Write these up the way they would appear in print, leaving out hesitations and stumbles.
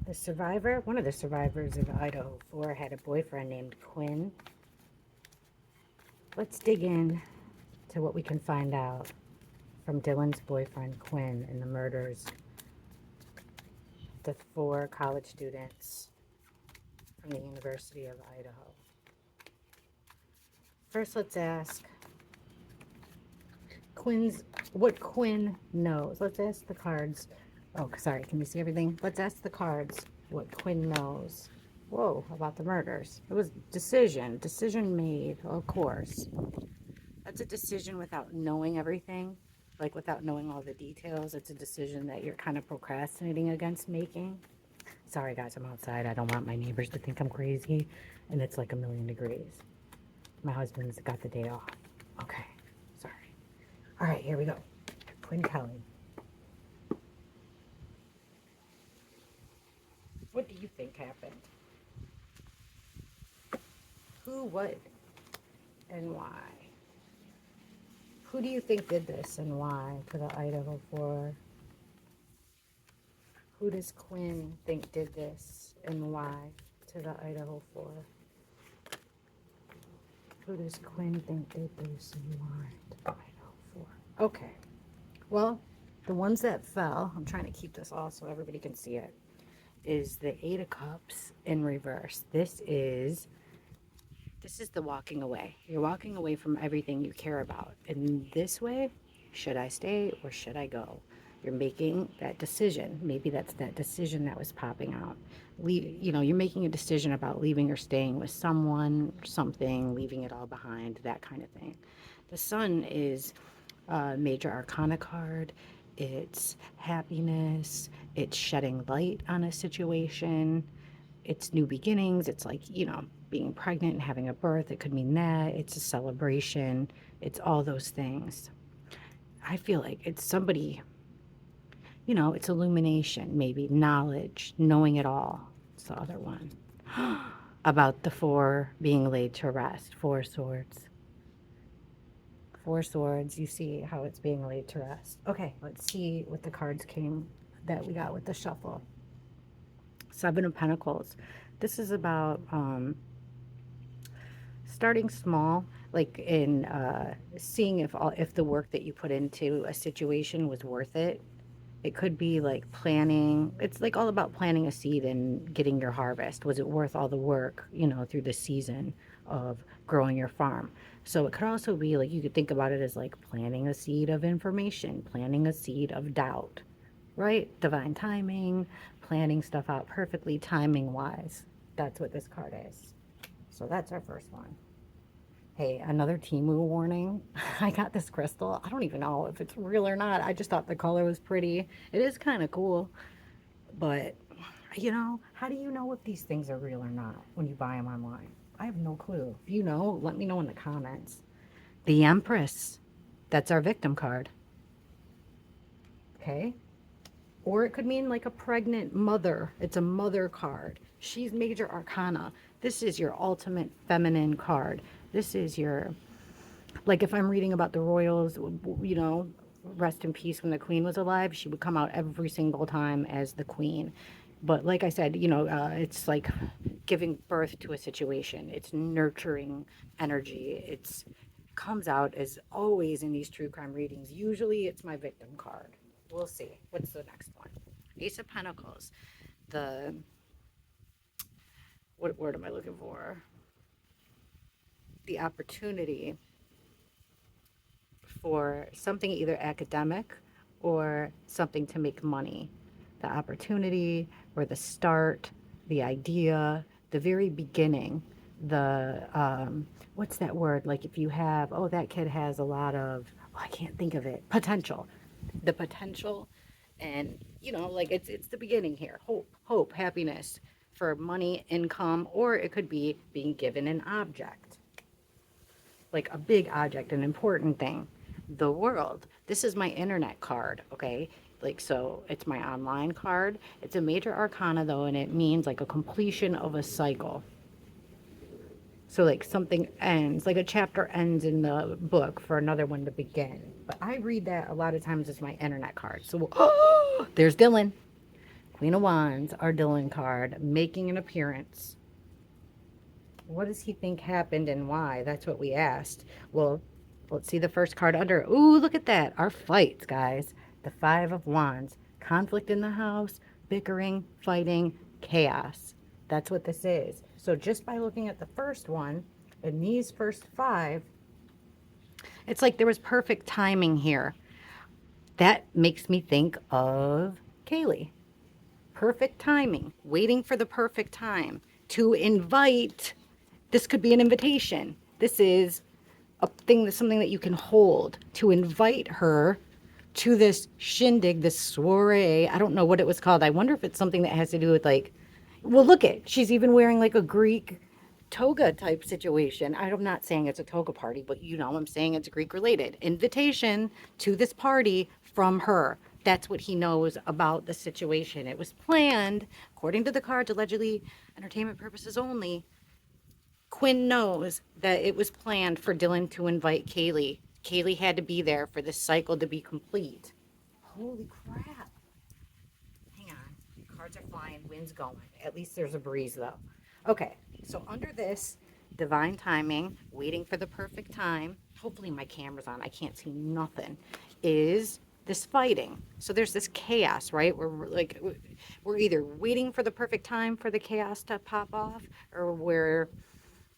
One of the survivors of Idaho 4 had a boyfriend named Quinn. Let's dig in to what we can find out from Dylan's boyfriend Quinn and the murders of the 4 college students from the University of Idaho. First, let's ask what Quinn knows. Let's ask the cards. Oh, sorry, can you see everything? Let's ask the cards what Quinn knows. Whoa, about the murders. It was decision made, of course. That's a decision without knowing everything, like without knowing all the details. It's a decision that you're kind of procrastinating against making. Sorry, guys, I'm outside. I don't want my neighbors to think I'm crazy, and it's like 1,000,000 degrees. My husband's got the day off. Okay, sorry. All right, here we go. Quinn Kelly. What do you think happened? Who, what, and why? Who do you think did this and why to the Idaho 4? Who does Quinn think did this and why to the Idaho 4? Who does Quinn think did this and why to the Idaho 4? Okay. Well, the ones that fell, I'm trying to keep this all so everybody can see it, is the 8 of Cups in reverse. This is the walking away. You're walking away from everything you care about. In this way, should I stay or should I go? You're making that decision. Maybe that's that decision that was popping out. You're making a decision about leaving or staying with someone, something, leaving it all behind, that kind of thing. The Sun is a major arcana card. It's happiness. It's shedding light on a situation. It's new beginnings. It's like, being pregnant and having a birth. It could mean that. It's a celebration. It's all those things. I feel like it's somebody, it's illumination, maybe knowledge, knowing it all. It's the other one. About the 4 being laid to rest. 4 swords. 4 swords. You see how it's being laid to rest. Okay, let's see what the cards came that we got with the shuffle. 7 of Pentacles. This is about starting small, like in seeing if the work that you put into a situation was worth it. It could be like planning. It's like all about planting a seed and getting your harvest. Was it worth all the work, through the season of growing your farm? So it could also be like, you could think about it as like planting a seed of information, planting a seed of doubt, right? Divine timing, planning stuff out perfectly, timing wise. That's what this card is. So that's our first one. Hey, another Temu warning. I got this crystal. I don't even know if it's real or not. I just thought the color was pretty. It is kind of cool. But, how do you know if these things are real or not when you buy them online? I have no clue. If you know, let me know in the comments. The Empress. That's our victim card. Okay? Or it could mean like a pregnant mother. It's a mother card. She's major arcana. This is your ultimate feminine card. This is your, like if I'm reading about the royals, rest in peace when the queen was alive, she would come out every single time as the queen. But like I said, it's like giving birth to a situation. It's nurturing energy. It's comes out as always in these true crime readings. Usually it's my victim card. We'll see. What's the next one? Ace of Pentacles. What word am I looking for? The opportunity for something either academic or something to make money. The opportunity or the start, the idea, the very beginning, what's that word? Like if you have, that kid has a lot of, I can't think of it, potential. The potential and, like it's the beginning here. Hope, happiness for money, income, or it could be being given an object. Like a big object, an important thing. The world. This is my internet card, okay? Like, so it's my online card. It's a major arcana though, and it means like a completion of a cycle. So like something ends, like a chapter ends in the book for another one to begin. But I read that a lot of times as my internet card. So there's Dylan. Queen of Wands, our Dylan card, making an appearance. What does he think happened and why? That's what we asked. Well, let's see the first card under. Ooh, look at that. Our fights, guys. The Five of Wands. Conflict in the house, bickering, fighting, chaos. That's what this is. So just by looking at the first one and these first five, it's like there was perfect timing here. That makes me think of Kaylee. Perfect timing, waiting for the perfect time to invite. This could be an invitation. This is a thing, something that you can hold to invite her to this shindig, this soiree. I don't know what it was called. I wonder if it's something that has to do with like, well, look it. She's even wearing like a Greek toga type situation. I'm not saying it's a toga party, but you know, I'm saying it's Greek related. Invitation to this party from her. That's what he knows about the situation. It was planned, according to the cards, allegedly entertainment purposes only. Quinn knows that it was planned for Dylan to invite Kaylee. Kaylee had to be there for this cycle to be complete. Holy crap. Hang on. Cards are flying, wind's going. At least there's a breeze though. Okay, so under this, divine timing, waiting for the perfect time, hopefully my camera's on, I can't see nothing, is this fighting. So there's this chaos, right? We're either waiting for the perfect time for the chaos to pop off, or we're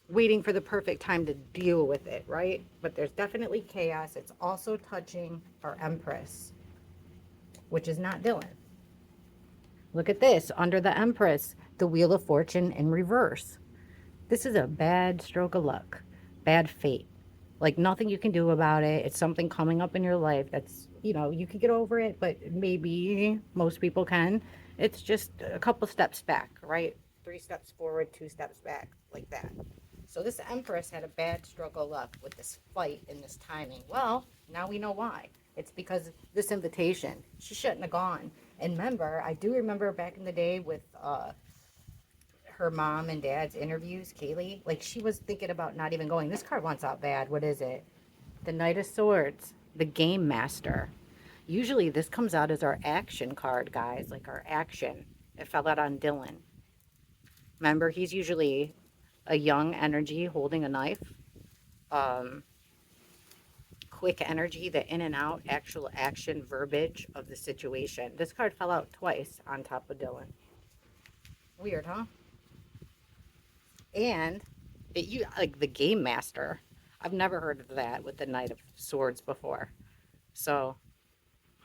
waiting for the perfect time to deal with it, right? But there's definitely chaos. It's also touching our Empress, which is not Dylan. Look at this. Under the Empress, the Wheel of Fortune in reverse. This is a bad stroke of luck, bad fate. Like nothing you can do about it. It's something coming up in your life that's, you know, you can get over it, but maybe most people can. It's just a couple steps back, right? 3 steps forward, 2 steps back, like that. So this Empress had a bad stroke of luck with this fight and this timing. Well, now we know why. It's because this invitation. She shouldn't have gone. And remember, I do remember back in the day with her mom and dad's interviews, Kaylee, like she was thinking about not even going. This card wants out bad. What is it? The Knight of Swords, the Game Master. Usually this comes out as our action card, guys, like our action. It fell out on Dylan. Remember, he's usually a young energy holding a knife. Quick energy, the in and out, actual action verbiage of the situation. This card fell out twice on top of Dylan. Weird, huh? And you like the Game Master. I've never heard of that with the Knight of Swords before. So,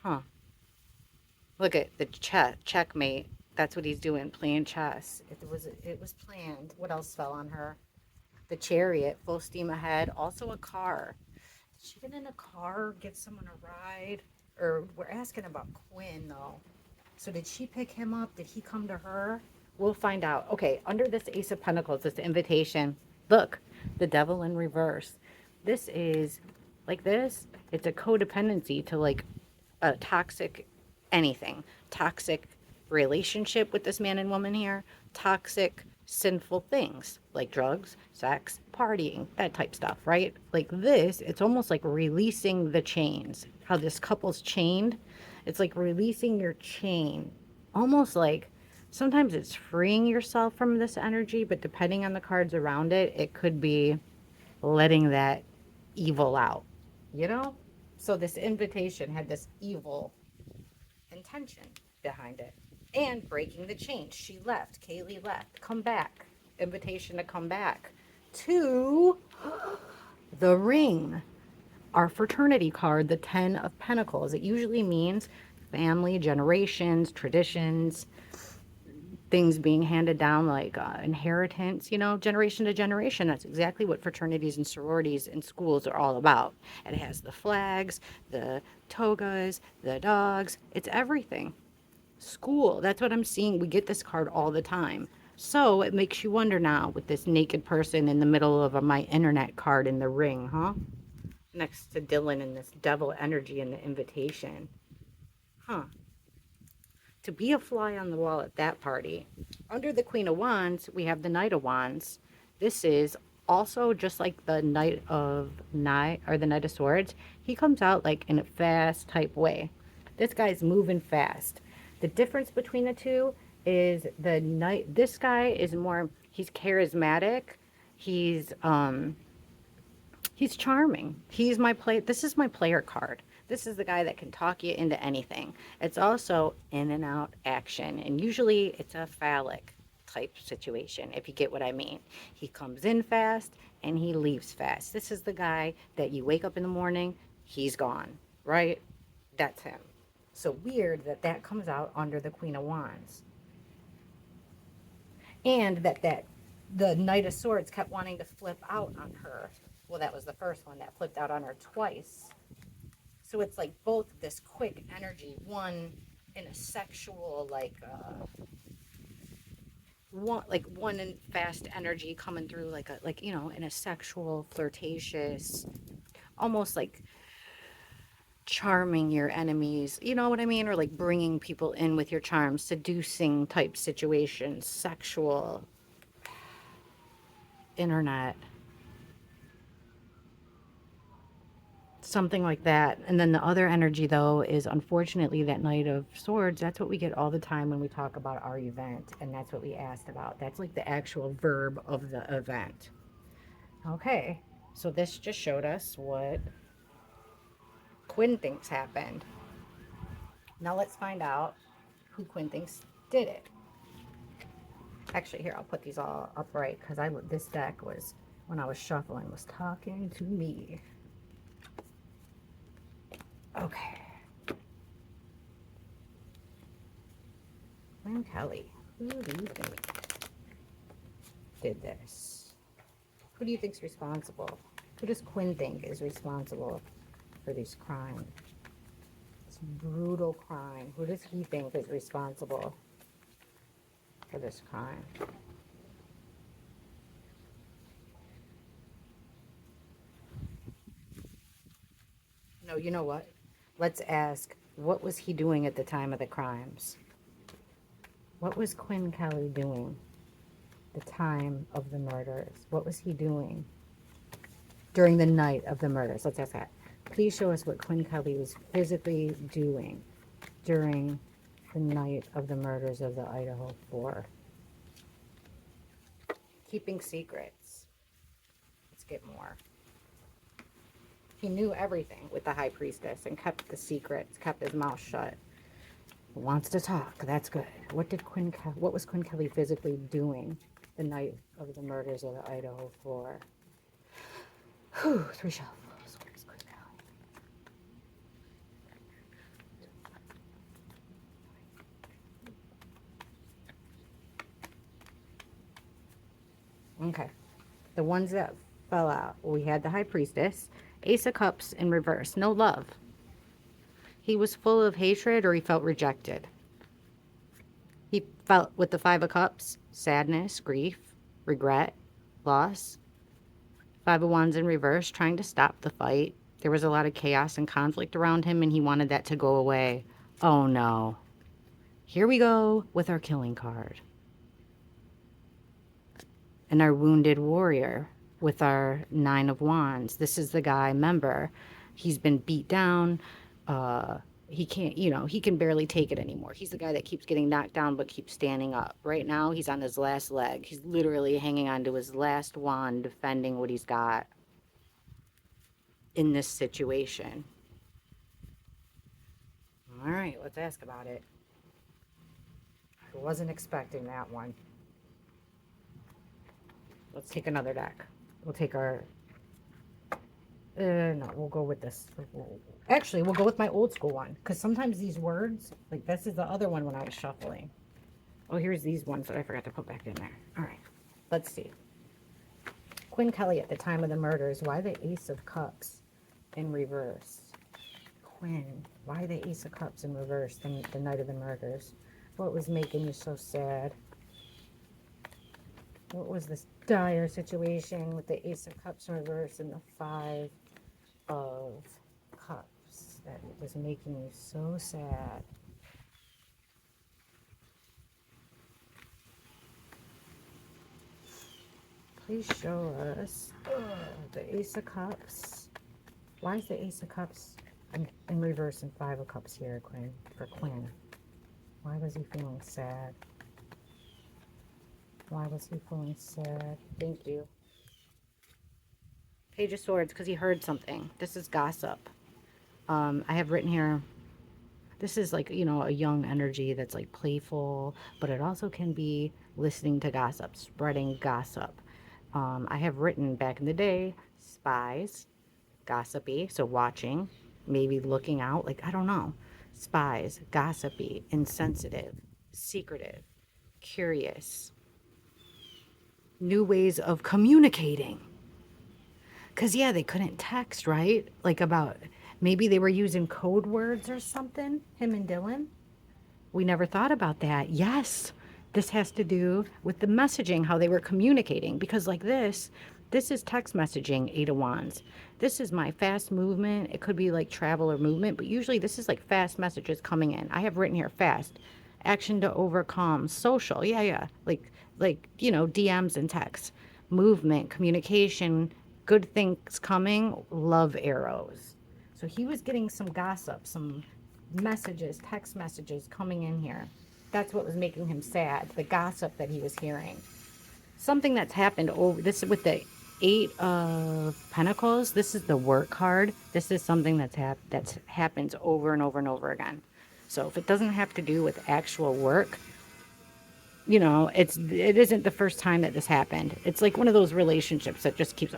huh. Look at the checkmate. That's what he's doing, playing chess. It was planned. What else fell on her? The Chariot, full steam ahead. Also a car. Did she get in a car, give someone a ride? Or we're asking about Quinn though. So did she pick him up? Did he come to her? We'll find out. Okay, under this Ace of Pentacles, this invitation. Look, the Devil in reverse. This is like this. It's a codependency to like a toxic anything. Toxic relationship with this man and woman here. Toxic sinful things like drugs, sex, partying, that type stuff, right? Like this, it's almost like releasing the chains. How this couple's chained. It's like releasing your chain. Almost like sometimes it's freeing yourself from this energy, but depending on the cards around it, it could be letting that evil out, you know? So this invitation had this evil intention behind it. And breaking the chain. She left. Kaylee left. Come back. Invitation to come back to the ring. Our fraternity card, the 10 of Pentacles. It usually means family, generations, traditions, things being handed down like inheritance, you know, generation to generation. That's exactly what fraternities and sororities in schools are all about. It has the flags, the togas, the dogs. It's everything. School, that's what I'm seeing. We get this card all the time. So it makes you wonder now with this naked person in the middle of my internet card in the ring, huh? Next to Dylan and this devil energy in the invitation. Huh. To be a fly on the wall at that party. Under the Queen of Wands, we have the Knight of Wands. This is also just like the Knight of Swords. He comes out like in a fast type way. This guy's moving fast. The difference between the two is the knight, this guy is more, he's charismatic. He's he's charming. He's my play. This is my player card. This is the guy that can talk you into anything. It's also in and out action, and usually it's a phallic type situation, if you get what I mean. He comes in fast and he leaves fast. This is the guy that you wake up in the morning, he's gone, right? That's him. So weird that that comes out under the Queen of Wands, and that the Knight of Swords kept wanting to flip out on her. Well, that was the first one that flipped out on her twice. So it's like both this quick energy, one in a sexual, one in fast energy coming through in a sexual, flirtatious, almost like charming your enemies, you know what I mean? Or like bringing people in with your charm, seducing type situations, sexual, internet, something like that. And then the other energy, though, is unfortunately that Knight of Swords. That's what we get all the time when we talk about our event, and that's what we asked about. That's like the actual verb of the event. Okay, so this just showed us what Quinn thinks happened. Now let's find out who Quinn thinks did it. Actually, here, I'll put these all upright because this deck was, when I was shuffling, was talking to me. Okay. Quinn Kelly, who do you think did this? Who do you think's responsible? Who does Quinn think is responsible for these crimes? This brutal crime. Who does he think is responsible for this crime? No, you know what? Let's ask, what was he doing at the time of the crimes? What was Quinn Kelly doing the time of the murders? What was he doing during the night of the murders? Let's ask that. Please show us what Quinn Kelly was physically doing during the night of the murders of the Idaho 4. Keeping secrets. Let's get more. He knew everything with the High Priestess and kept the secrets, kept his mouth shut. Wants to talk. That's good. What was Quinn Kelly physically doing the night of the murders of the Idaho 4? Whew, 3 shelves. Where's Quinn Kelly? Okay. The ones that fell out. We had the High Priestess, Ace of Cups in reverse. No love. He was full of hatred, or he felt rejected. He felt, with the 5 of Cups, sadness, grief, regret, loss. 5 of Wands in reverse, trying to stop the fight. There was a lot of chaos and conflict around him, and he wanted that to go away. Oh no. Here we go with our killing card. And our wounded warrior with our 9 of Wands. This is the guy, remember, he's been beat down. He can't, he can barely take it anymore. He's the guy that keeps getting knocked down but keeps standing up. Right now, he's on his last leg. He's literally hanging on to his last wand, defending what he's got in this situation. All right, let's ask about it. I wasn't expecting that one. Let's take another deck. We'll take our... no, we'll go with this. Actually, we'll go with my old school one. Because sometimes these words, like this is the other one when I was shuffling. Oh, here's these ones that I forgot to put back in there. All right, let's see. Quinn Kelly at the time of the murders. Why the Ace of Cups in reverse? Quinn, why the Ace of Cups in reverse the night of the murders? What was making you so sad? What was this dire situation with the Ace of Cups in reverse and the 5 of Cups that was making you so sad? Please show us the Ace of Cups. Why is the Ace of Cups in reverse and 5 of Cups here, Quinn? For Quinn. Why was he feeling sad? Why was he feeling sad? Thank you. Page of Swords, because he heard something. This is gossip. I have written here, this is like, a young energy that's like playful, but it also can be listening to gossip, spreading gossip. I have written back in the day, spies, gossipy, so watching, maybe looking out, like, I don't know. Spies, gossipy, insensitive, secretive, curious, new ways of communicating. Because, yeah, they couldn't text, right? Like, about maybe they were using code words or something, him and Dylan. We never thought about that. Yes, this has to do with the messaging, how they were communicating. Because, like this is text messaging, Eight of Wands. This is my fast movement. It could be like travel or movement, but usually this is like fast messages coming in. I have written here fast. Action to overcome, social. Yeah, yeah. Like, DMs and texts. Movement, communication, good things coming, love arrows. So he was getting some gossip, some messages, text messages coming in here. That's what was making him sad, the gossip that he was hearing. Something that's happened over this with the Eight of Pentacles. This is the work card. This is something that happens over and over and over again. So if it doesn't have to do with actual work, it isn't the first time that this happened. It's like one of those relationships that just keeps,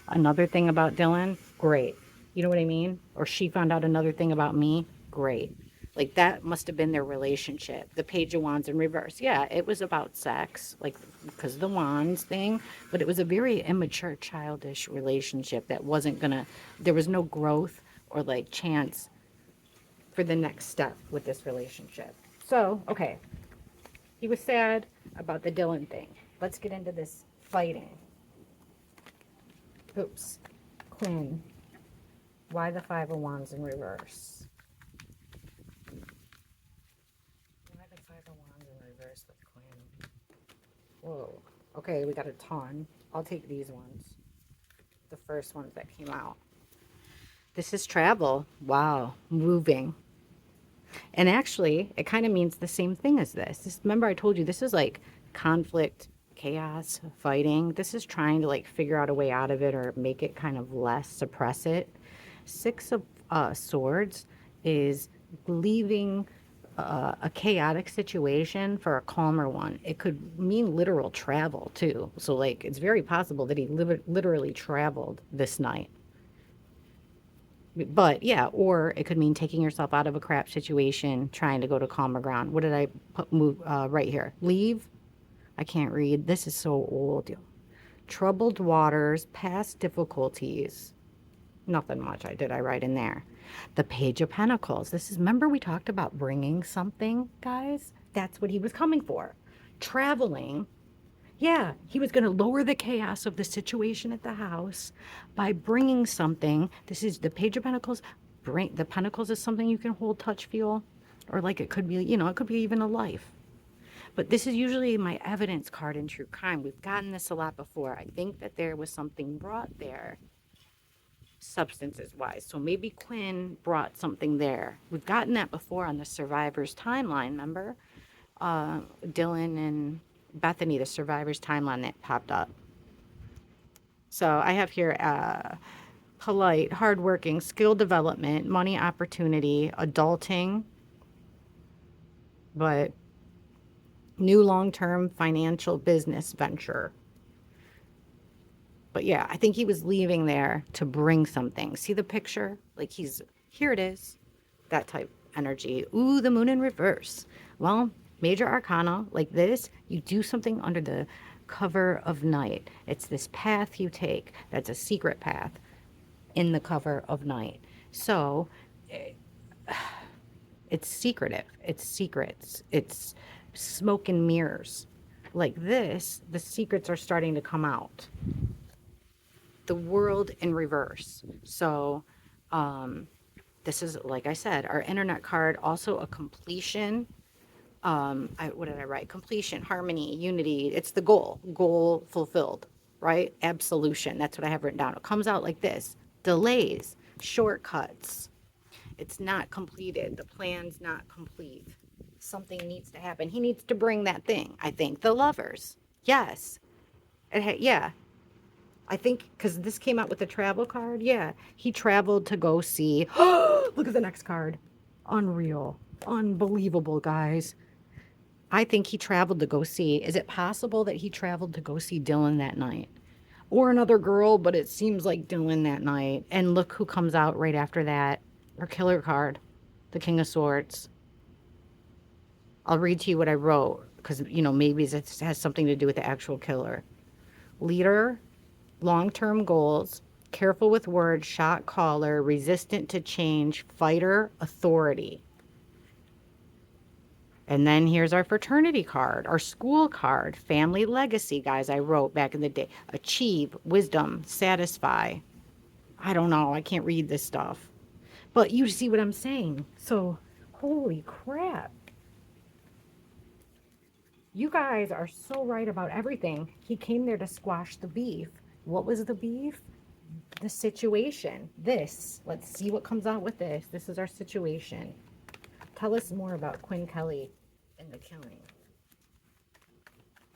another thing about Dylan, great. You know what I mean? Or she found out another thing about me, great. Like that must have been their relationship. The Page of Wands in reverse. Yeah, it was about sex, like because of the wands thing, but it was a very immature, childish relationship that wasn't gonna, there was no growth or like chance for the next step with this relationship. So, okay, he was sad about the Dylan thing. Let's get into this fighting. Oops. Quinn. Why the Five of Wands in reverse? Why the Five of Wands in reverse with Quinn? Whoa. Okay, we got a ton. I'll take these ones. The first ones that came out. This is travel. Wow. Moving. And actually, it kind of means the same thing as this. Remember I told you this is like conflict, chaos, fighting. This is trying to like figure out a way out of it or make it kind of less, suppress it. Six of Swords is leaving a chaotic situation for a calmer one. It could mean literal travel too. So like it's very possible that he literally traveled this night. But yeah, or it could mean taking yourself out of a crap situation, trying to go to calmer ground. What did I put right here? Leave. I can't read. This is so old. Troubled waters, past difficulties. Nothing much I write in there. The Page of Pentacles. This is, remember we talked about bringing something, guys? That's what he was coming for. Traveling. Yeah, he was going to lower the chaos of the situation at the house by bringing something. This is the Page of Pentacles. The Pentacles is something you can hold, touch, feel, or like it could be, it could be even a life. But this is usually my evidence card in true crime. We've gotten this a lot before. I think that there was something brought there, substances wise. So maybe Quinn brought something there. We've gotten that before on the survivor's timeline, remember? Dylan and Bethany, the survivor's timeline that popped up. So I have here polite, hardworking, skill development, money opportunity, adulting, but new long-term financial business venture. But yeah, I think he was leaving there to bring something. See the picture? Like here it is. That type energy. Ooh, the moon in reverse. Well, major arcana like this, you do something under the cover of night. It's this path you take. That's a secret path in the cover of night. So it's secretive. It's secrets. It's smoke and mirrors. Like this, the secrets are starting to come out. The world in reverse. So this is, like I said, our internet card, also a completion. What did I write? Completion, harmony, unity. It's the goal fulfilled, right? Absolution. That's what I have written down. It comes out like this. Delays, shortcuts. It's not completed. The plan's not complete. something needs to happen. He needs to bring that thing. I think the lovers. Yes. Yeah. I think because this came out with the travel card. Yeah. He traveled to go see. Look at the next card. Unreal. Unbelievable, guys. I think he traveled to go see. Is it possible that he traveled to go see Dylan that night? Or another girl, but it seems like Dylan that night. And look who comes out right after that. Our killer card. The King of Swords. I'll read to you what I wrote. Because, you know, maybe it has something to do with the actual killer. Leader. Long-term goals. Careful with words. Shot caller. Resistant to change. Fighter. Authority. And then here's our fraternity card, our school card, family legacy, guys, I wrote back in the day. Achieve, wisdom, satisfy. I don't know. I can't read this stuff. But you see what I'm saying. So, holy crap. You guys are so right about everything. He came there to squash the beef. What was the beef? The situation. This. Let's see what comes out with this. This is our situation. Tell us more about Quinn Kelly and the killing.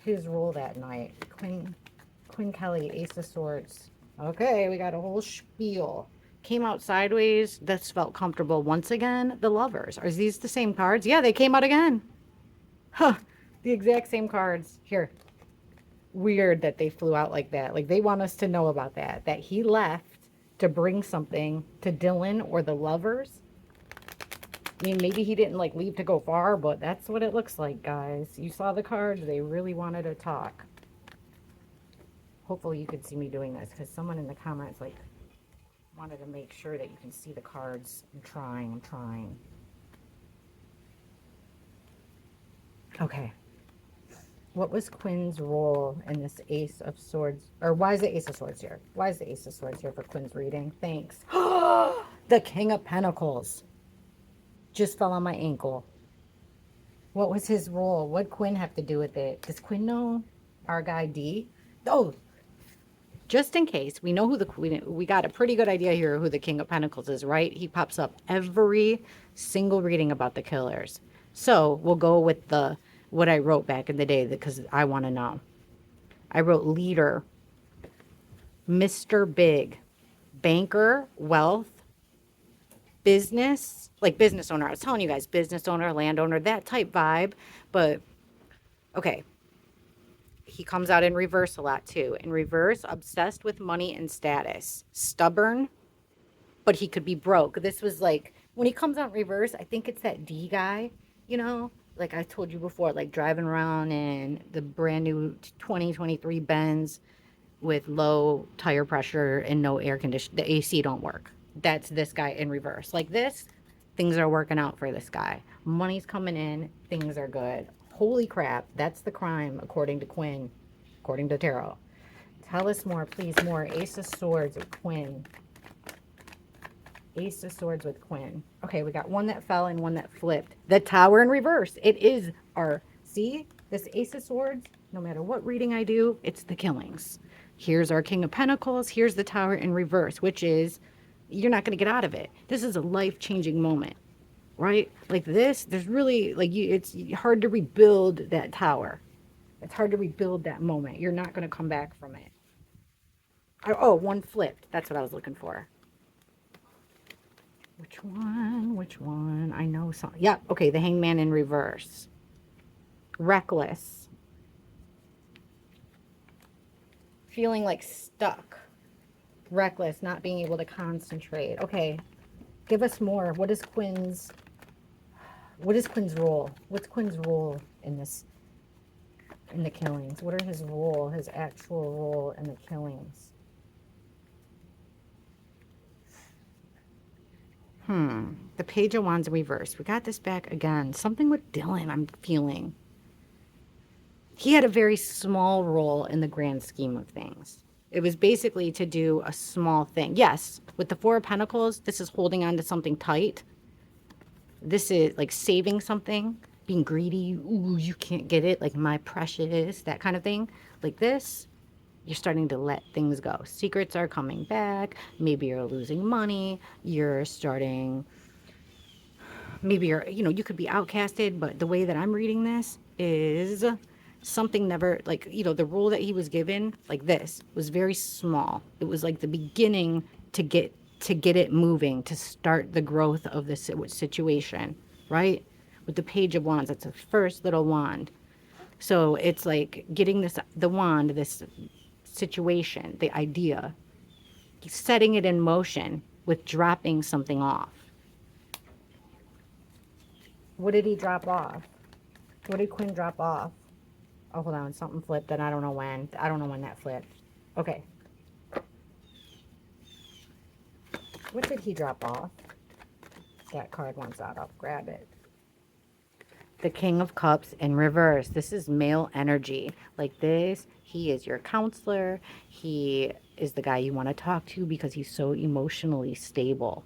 His role that night. Quinn Kelly, Ace of Swords. Okay, we got a whole spiel. Came out sideways. This felt comfortable. Once again, the lovers. Are these the same cards? Yeah, they came out again. Huh. The exact same cards. Here. Weird that they flew out like that. Like, they want us to know about that. That he left to bring something to Dylan or the lovers. I mean, maybe he didn't like leave to go far, but that's what it looks like, guys. You saw the cards. They really wanted to talk. Hopefully you could see me doing this because someone in the comments like wanted to make sure that you can see the cards. I'm trying. Okay. What was Quinn's role in this Ace of Swords? Or why is the Ace of Swords here? Why is the Ace of Swords here for Quinn's reading? Thanks. The King of Pentacles. Just fell on my ankle. What was his role? What'd Quinn have to do with it? Does Quinn know our guy D? Oh, just in case, we know who the Queen, we got a pretty good idea here who the King of Pentacles is, right? He pops up every single reading about the killers. So we'll go with what I wrote back in the day because I want to know. I wrote leader, Mr. Big, banker, wealth, business, like business owner. I was telling you guys, business owner, landowner, that type vibe. But okay, he comes out in reverse a lot too. In reverse, obsessed with money and status, stubborn, but he could be broke. This was like when he comes out in reverse, I think it's that D guy, you know, like I told you before, like driving around in the brand new 2023 Benz with low tire pressure and no air conditioning. The AC don't work. That's this guy in reverse. Like this, things are working out for this guy. Money's coming in. Things are good. Holy crap. That's the crime, according to Quinn, according to Tarot. Tell us more, please. More. Ace of Swords with Quinn. Ace of Swords with Quinn. Okay, we got one that fell and one that flipped. The Tower in reverse. It is our, see, this Ace of Swords, no matter what reading I do, it's the killings. Here's our King of Pentacles. Here's the Tower in reverse, which is, you're not going to get out of it. This is a life-changing moment, right? Like this, there's really, like, it's hard to rebuild that tower. It's hard to rebuild that moment. You're not going to come back from it. Oh, one flipped. That's what I was looking for. Which one? Which one? I know some. Yeah, okay, the Hangman in reverse. Reckless. Feeling like stuck. Reckless, not being able to concentrate. Okay, give us more. What is Quinn's role? What's Quinn's role in this, in the killings? What are his role, his actual role in the killings? The Page of Wands reverse. We got this back again. Something with Dylan, I'm feeling. He had a very small role in the grand scheme of things. It was basically to do a small thing. Yes, with the Four of Pentacles, this is holding on to something tight. This is like saving something, being greedy. Ooh, you can't get it. Like my precious, that kind of thing. Like this, you're starting to let things go. Secrets are coming back. Maybe you're losing money. You're starting maybe you're, you know, you could be outcasted, but the way that I'm reading this is something never, like, you know, the role that he was given, like this, was very small. It was like the beginning to get it moving, to start the growth of this situation, right? With the Page of Wands, it's the first little wand. So it's like getting this, the wand, this situation, the idea, setting it in motion with dropping something off. What did he drop off? What did Quinn drop off? Oh, hold on. Something flipped and I don't know when. I don't know when that flipped. Okay. What did he drop off? That card wants out. I'll grab it. The King of Cups in reverse. This is male energy. Like this, he is your counselor. He is the guy you want to talk to because he's so emotionally stable,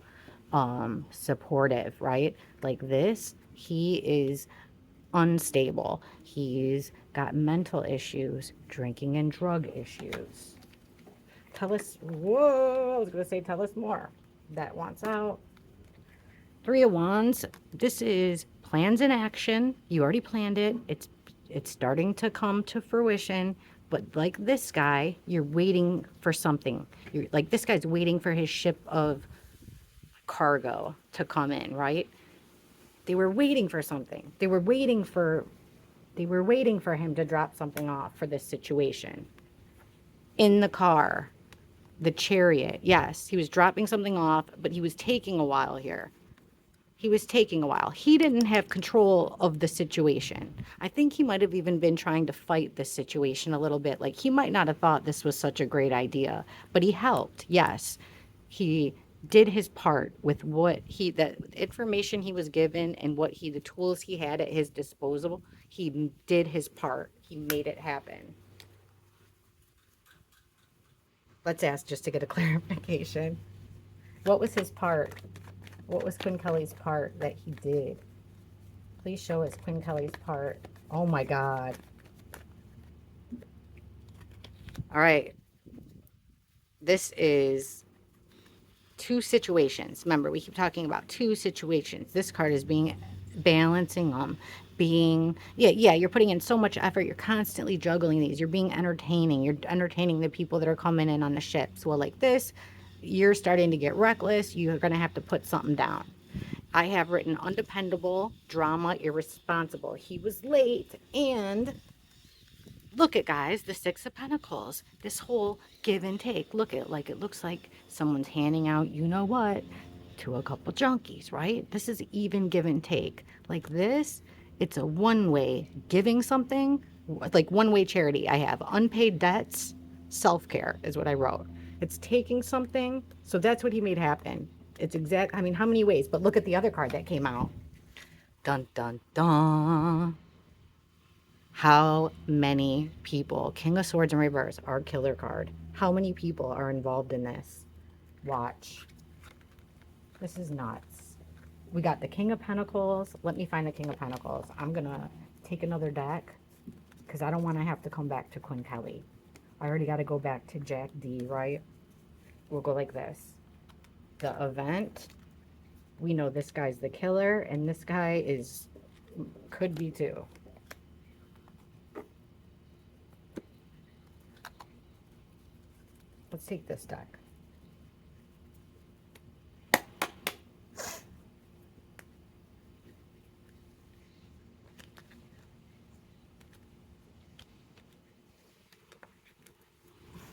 supportive, right? Like this, he is unstable. He's got mental issues, drinking and drug issues. Tell us, whoa, I was going to say tell us more. That wants out. Three of Wands, this is plans in action. You already planned it. It's starting to come to fruition. But like this guy, you're waiting for something. You're like this guy's waiting for his ship of cargo to come in, right? They were waiting for something. They were waiting for him to drop something off for this situation. In the car, the Chariot. Yes, he was dropping something off, but he was taking a while here. He was taking a while. He didn't have control of the situation. I think he might have even been trying to fight this situation a little bit. Like he might not have thought this was such a great idea, but he helped. Yes, he did his part with what the information he was given and the tools he had at his disposal. He did his part. He made it happen. Let's ask just to get a clarification. What was his part? What was Quinn Kelly's part that he did? Please show us Quinn Kelly's part. Oh my God. All right. This is two situations. Remember, we keep talking about two situations. This card is balancing them. You're putting in so much effort. You're constantly juggling these. You're being entertaining. You're entertaining the people that are coming in on the ships. Well, like this, you're starting to get reckless. You're going to have to put something down. I have written undependable, drama, irresponsible. He was late, and look at, guys, the Six of Pentacles. This whole give and take. Look at, like, it looks like someone's handing out, you know what, to a couple junkies, right? This is even give and take. Like this, it's a one-way giving something, like one-way charity. I have unpaid debts, self-care is what I wrote. It's taking something, so that's what he made happen. It's exact, I mean, how many ways? But look at the other card that came out. Dun, dun, dun. How many people, King of Swords in reverse, our killer card. How many people are involved in this? Watch. This is nuts. We got the King of Pentacles. Let me find the King of Pentacles. I'm going to take another deck because I don't want to have to come back to Quinn Kelly. I already got to go back to Jack D, right? We'll go like this. The event. We know this guy's the killer, and this guy could be too. Let's take this deck.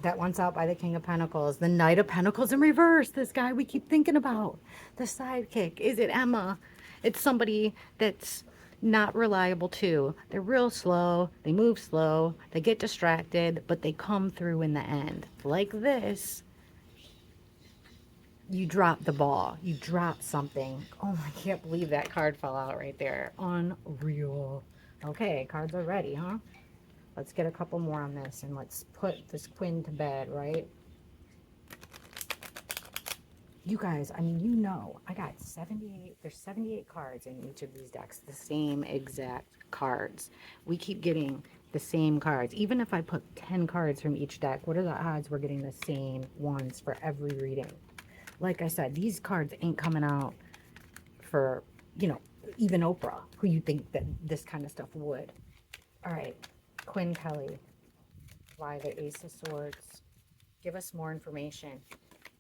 That one's out by the King of Pentacles. The Knight of Pentacles in reverse. This guy we keep thinking about. The sidekick. Is it Emma? It's somebody that's not reliable too. They're real slow. They move slow. They get distracted, but they come through in the end. Like this. You drop the ball. You drop something. Oh, I can't believe that card fell out right there. Unreal. Okay, cards are ready, huh? Let's get a couple more on this and let's put this Quinn to bed, right? You guys, I mean, you know, I got 78, there's 78 cards in each of these decks, the same exact cards. We keep getting the same cards. Even if I put 10 cards from each deck, what are the odds we're getting the same ones for every reading? Like I said, these cards ain't coming out for, you know, even Oprah, who you think that this kind of stuff would. All right, Quinn Kelly, why the Ace of Swords? Give us more information.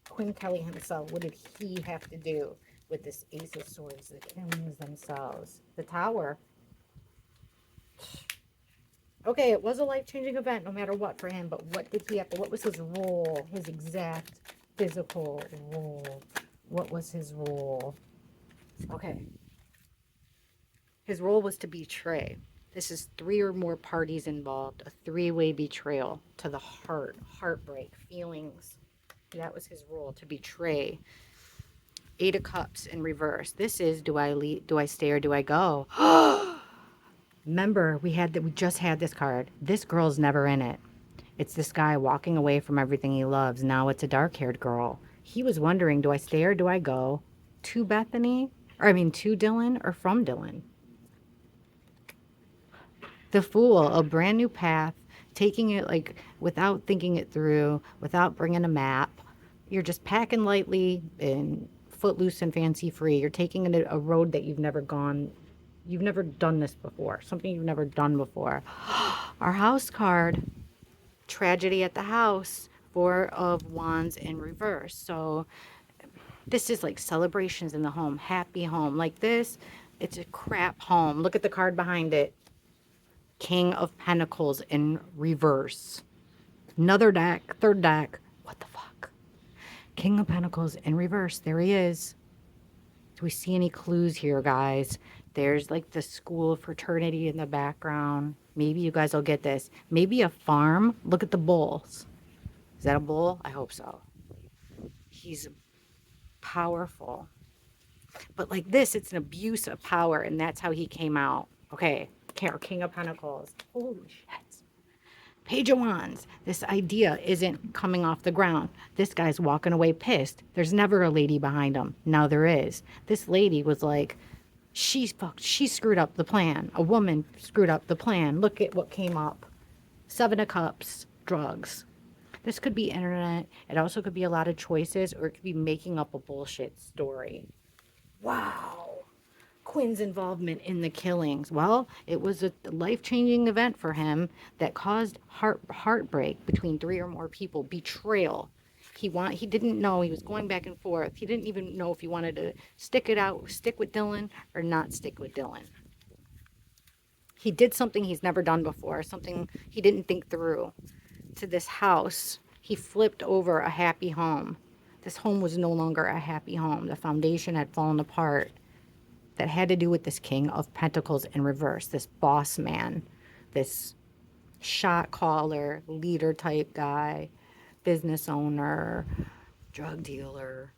Quinn Kelly himself, what did he have to do with this Ace of Swords, the killings themselves? The Tower. Okay, it was a life-changing event no matter what for him, but what did he have to, what was his role, his exact physical role? What was his role? Okay. His role was to betray. This is 3 or more parties involved, a 3-way betrayal to the heart, heartbreak, feelings. That was his role, to betray. 8 of Cups in reverse. This is, do I leave, do I stay or do I go? Remember, we just had this card. This girl's never in it. It's this guy walking away from everything he loves. Now it's a dark-haired girl. He was wondering, do I stay or do I go? To Bethany? To Dylan or from Dylan? The Fool, a brand new path, taking it like without thinking it through, without bringing a map. You're just packing lightly and footloose and fancy free. You're taking a road that you've never gone. You've never done this before, something you've never done before. Our house card, tragedy at the house, 4 of Wands in reverse. So this is like celebrations in the home, happy home. Like this, it's a crap home. Look at the card behind it. King of Pentacles in reverse. Another deck, third deck. What the fuck? King of Pentacles in reverse. There he is. Do we see any clues here, guys? There's like the school fraternity in the background. Maybe you guys will get this. Maybe a farm. Look at the bulls. Is that a bull? I hope so. He's powerful. But like this, it's an abuse of power, and that's how he came out. Okay, King of Pentacles. Holy shit. Page of Wands. This idea isn't coming off the ground. This guy's walking away pissed. There's never a lady behind him. Now there is. This lady was like, she screwed up the plan. A woman screwed up the plan. Look at what came up. 7 of Cups, drugs. This could be internet. It also could be a lot of choices, or it could be making up a bullshit story. Wow. Quinn's involvement in the killings. Well, it was a life-changing event for him that caused heartbreak between 3 or more people. Betrayal. He didn't know. He was going back and forth. He didn't even know if he wanted to stick with Dylan or not stick with Dylan. He did something he's never done before, something he didn't think through. To this house, he flipped over a happy home. This home was no longer a happy home. The foundation had fallen apart. That had to do with this King of Pentacles in reverse, this boss man, this shot caller, leader type guy, business owner, drug dealer.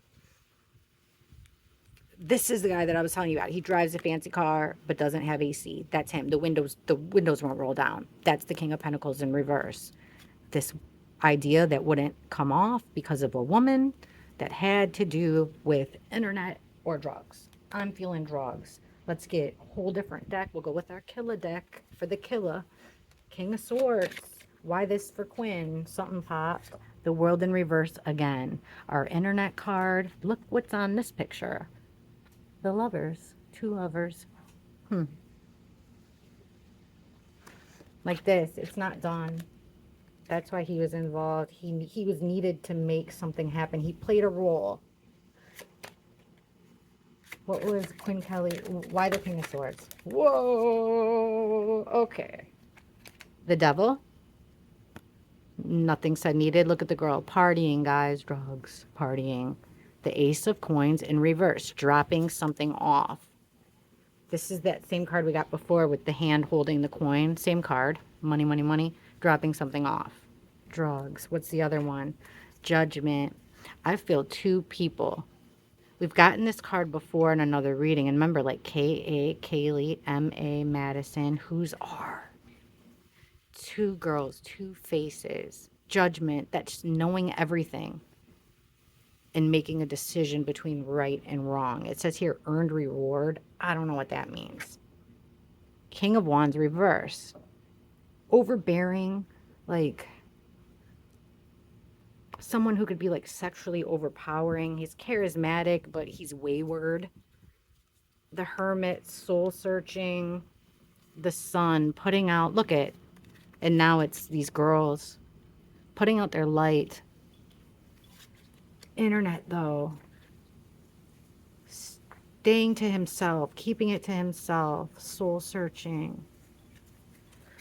This is the guy that I was telling you about. He drives a fancy car but doesn't have AC. That's him. The windows won't roll down. That's the King of Pentacles in reverse. This idea that wouldn't come off because of a woman that had to do with internet or drugs. I'm feeling drugs. Let's get a whole different deck. We'll go with our killer deck for the killer. King of Swords. Why this for Quinn? Something popped. The World in reverse again. Our internet card. Look what's on this picture. The lovers. 2 lovers. Like this. It's not done. That's why he was involved. He was needed to make something happen. He played a role. What was Quinn Kelly? Why the King of Swords? Whoa. Okay. The Devil. Nothing said needed. Look at the girl. Partying, guys. Drugs. Partying. The Ace of Coins in reverse. Dropping something off. This is that same card we got before with the hand holding the coin. Same card. Money, money, money. Dropping something off. Drugs. What's the other one? Judgment. I feel 2 people. We've gotten this card before in another reading. And remember, like K.A., Kaylee, M.A., Madison. Whose are? 2 girls, 2 faces. Judgment. That's knowing everything and making a decision between right and wrong. It says here, earned reward. I don't know what that means. King of Wands reverse. Overbearing, like someone who could be like sexually overpowering. He's charismatic, but he's wayward. the Hermit, soul searching, the Sun, putting out, look at, and now it's these girls putting out their light. Internet, though, staying to himself, keeping it to himself, soul searching.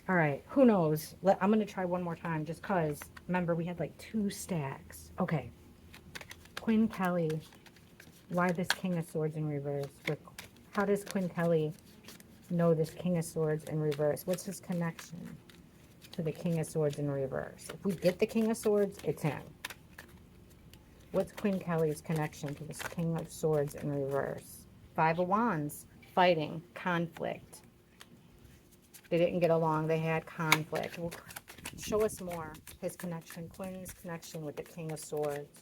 All right, who knows? I'm going to try one more time just because, remember, we had like 2 stacks. Okay, Quinn Kelly. Why this King of Swords in reverse? How does Quinn Kelly know this King of Swords in reverse? What's his connection to the King of Swords in reverse? If we get the King of Swords, it's him. What's Quinn Kelly's connection to this King of Swords in reverse? 5 of Wands. Fighting. Conflict. They didn't get along. They had conflict. Well, show us more. His connection. Quinn's connection with the King of Swords.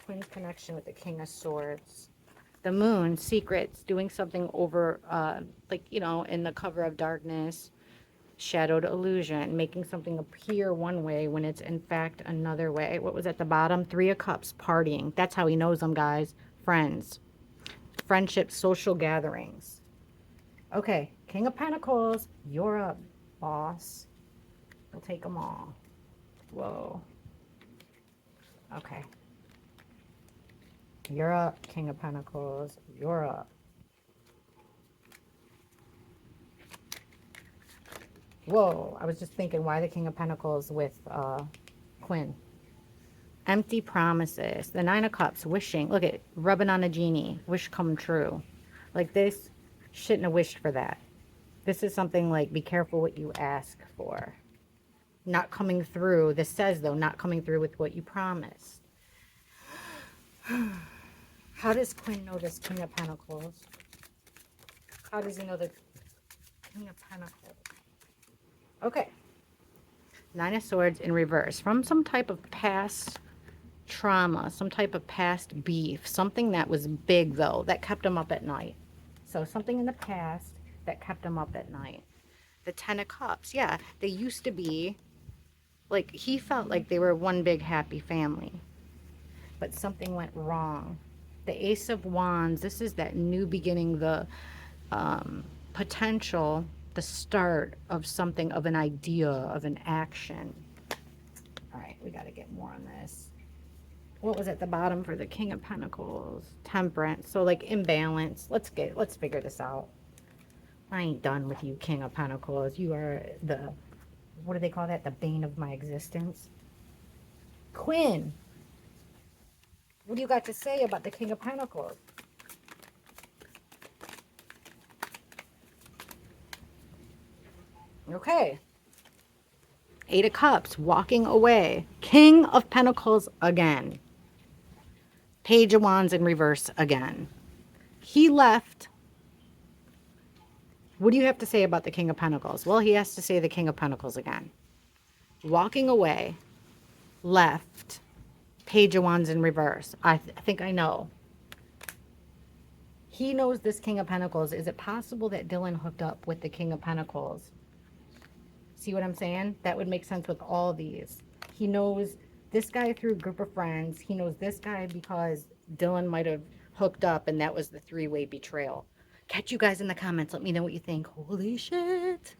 Quinn's connection with the King of Swords. The Moon. Secrets. Doing something over, like, you know, in the cover of darkness. Shadowed illusion, making something appear one way when it's in fact another way. What was at the bottom? 3 of Cups, partying. That's how he knows them, guys. Friends, friendships, social gatherings. Okay, King of Pentacles, you're up, boss. We'll take them all. Whoa. Okay. You're up, King of Pentacles. You're up. Whoa, I was just thinking, why the King of Pentacles with Quinn? Empty promises. The 9 of Cups, wishing. Look at rubbing on a genie. Wish come true. Like this, shouldn't have wished for that. This is something like, be careful what you ask for. Not coming through. This says, though, not coming through with what you promised. How does Quinn know this King of Pentacles? How does he know the King of Pentacles? Okay. 9 of Swords in reverse. From some type of past trauma, some type of past beef, something that was big, though, that kept him up at night. So something in the past that kept him up at night. The 10 of Cups. Yeah, they used to be, like, he felt like they were one big happy family. But something went wrong. The Ace of Wands. This is that new beginning, the potential, the start of something, of an idea, of an action. All right, we got to get more on this. What was at the bottom for the King of Pentacles? Temperance. So like imbalance. Let's figure this out. I ain't done with you, King of Pentacles. You are the, what do they call that? The bane of my existence. Quinn, what do you got to say about the King of Pentacles? Okay. 8 of Cups, walking away. King of Pentacles again. Page of Wands in reverse again. He left. What do you have to say about the King of Pentacles? Well, he has to say the King of Pentacles again. Walking away. Left. Page of Wands in reverse. I think I know. He knows this King of Pentacles. Is it possible that Dylan hooked up with the King of Pentacles? See what I'm saying? That would make sense with all these. He knows this guy through a group of friends. He knows this guy because Dylan might have hooked up, and that was the 3-way betrayal. Catch you guys in the comments. Let me know what you think. Holy shit.